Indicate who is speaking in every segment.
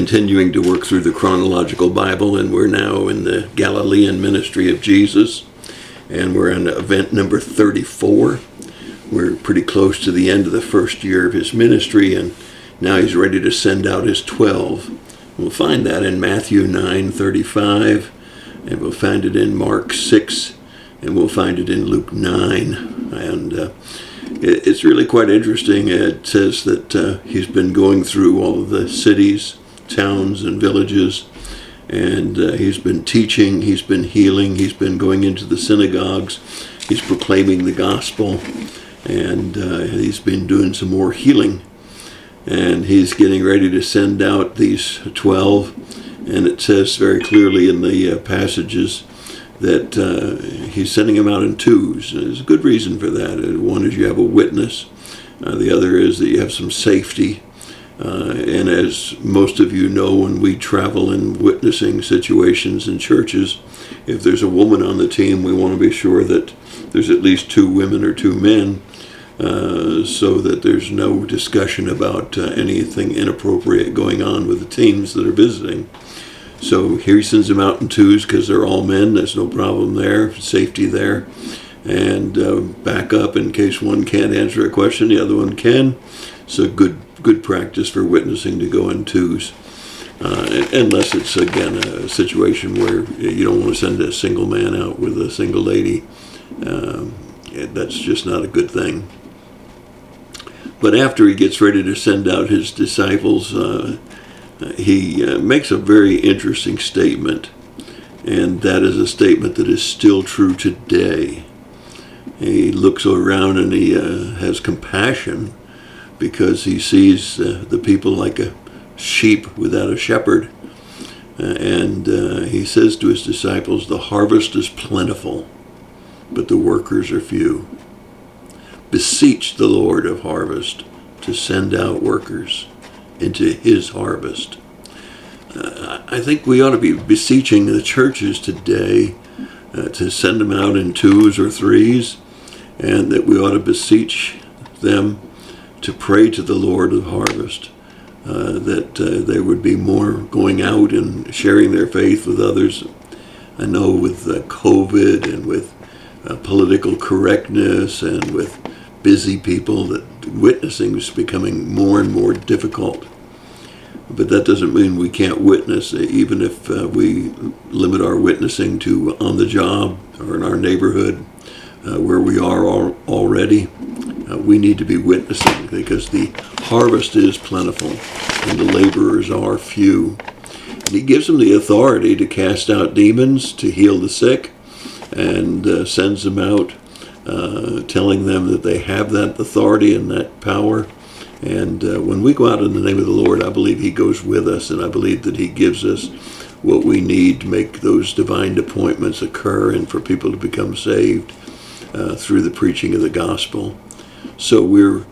Speaker 1: continuing to work through the chronological Bible, and we're now in the Galilean ministry of Jesus, and we're on event number 34. We're pretty close to the end of the first year of his ministry, and now he's ready to send out his 12. We'll find that in Matthew 9:35, and we'll find it in Mark 6, and we'll find it in Luke 9. And it's really quite interesting. It says that he's been going through all of the cities, towns, and villages, and he's been teaching, he's been healing, he's been going into the synagogues, he's proclaiming the gospel, and he's been doing some more healing. And he's getting ready to send out these 12, and it says very clearly in the passages that he's sending them out in twos. There's a good reason for that. One is you have a witness. The other is that you have some safety. And as most of you know, when we travel in witnessing situations in churches, if there's a woman on the team, we want to be sure that there's at least 2 women or 2 men, so that there's no discussion about anything inappropriate going on with the teams that are visiting. So here he sends them out in twos because they're all men. There's no problem there, safety there. And back up in case one can't answer a question, the other one can. So good practice for witnessing to go in twos. Unless it's, again, a situation where you don't want to send a single man out with a single lady. That's just not a good thing. But after he gets ready to send out his disciples, he makes a very interesting statement, and that is a statement that is still true today. He looks around and he has compassion because he sees the people like a sheep without a shepherd. And he says to his disciples, "The harvest is plentiful, but the workers are few. Beseech the Lord of harvest to send out workers into his harvest." I think we ought to be beseeching the churches today to send them out in 2s or 3s, and that we ought to beseech them to pray to the Lord of harvest, that there would be more going out and sharing their faith with others. I know with COVID and with political correctness and with busy people that witnessing is becoming more and more difficult. But that doesn't mean we can't witness, even if we limit our witnessing to on the job or in our neighborhood where we are already. We need to be witnessing because the harvest is plentiful and the laborers are few. And he gives them the authority to cast out demons, to heal the sick, and sends them out telling them that they have that authority and that power. And when we go out in the name of the Lord, I believe he goes with us, and I believe that he gives us what we need to make those divine appointments occur and for people to become saved through the preaching of the gospel. So we're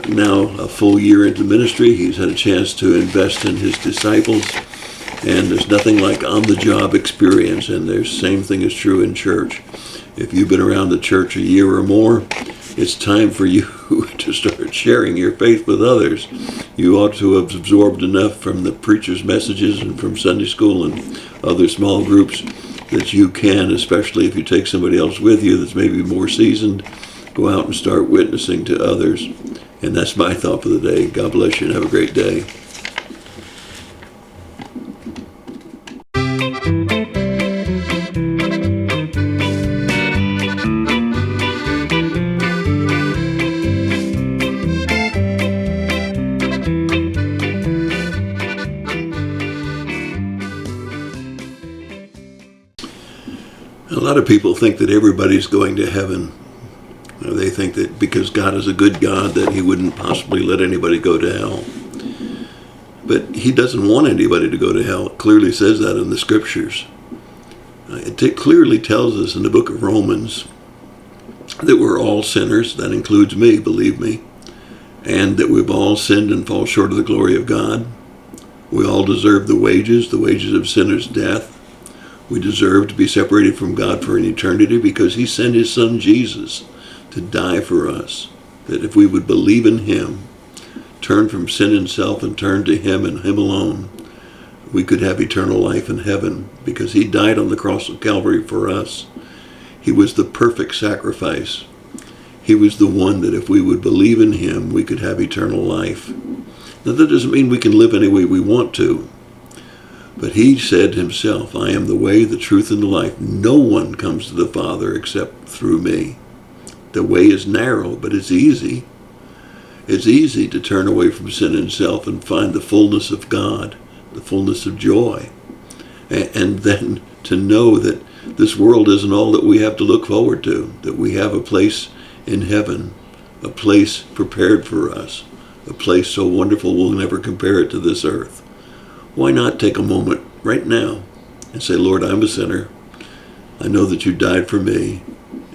Speaker 1: now a full year into ministry. He's had a chance to invest in his disciples, and there's nothing like on-the-job experience, and the same thing is true in church. If you've been around the church a year or more, it's time for you to start sharing your faith with others. You ought to have absorbed enough from the preacher's messages and from Sunday school and other small groups that you can, especially if you take somebody else with you that's maybe more seasoned, go out and start witnessing to others. And that's my thought for the day. God bless you and have a great day. A lot of people think that everybody's going to heaven. They think that because God is a good God that he wouldn't possibly let anybody go to hell. But he doesn't want anybody to go to hell. It clearly says that in the scriptures. It clearly tells us in the book of Romans that we're all sinners. That includes me, believe me. And that we've all sinned and fall short of the glory of God. We all deserve the wages. The wages of sin is death. We deserve to be separated from God for an eternity because he sent his son Jesus to die for us. That if we would believe in him, turn from sin and self and turn to him and him alone, we could have eternal life in heaven because he died on the cross of Calvary for us. He was the perfect sacrifice. He was the one that if we would believe in him, we could have eternal life. Now, that doesn't mean we can live any way we want to. But he said himself, I am the way, the truth, and the life. No one comes to the Father except through me. The way is narrow, but it's easy. It's easy to turn away from sin and self and find the fullness of God, the fullness of joy. And then to know that this world isn't all that we have to look forward to, that we have a place in heaven, a place prepared for us, a place so wonderful we'll never compare it to this earth. Why not take a moment right now and say, Lord, I'm a sinner. I know that you died for me,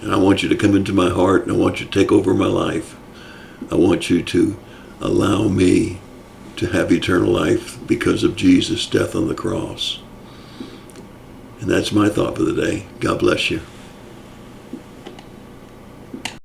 Speaker 1: and I want you to come into my heart, and I want you to take over my life. I want you to allow me to have eternal life because of Jesus' death on the cross. And that's my thought for the day. God bless you.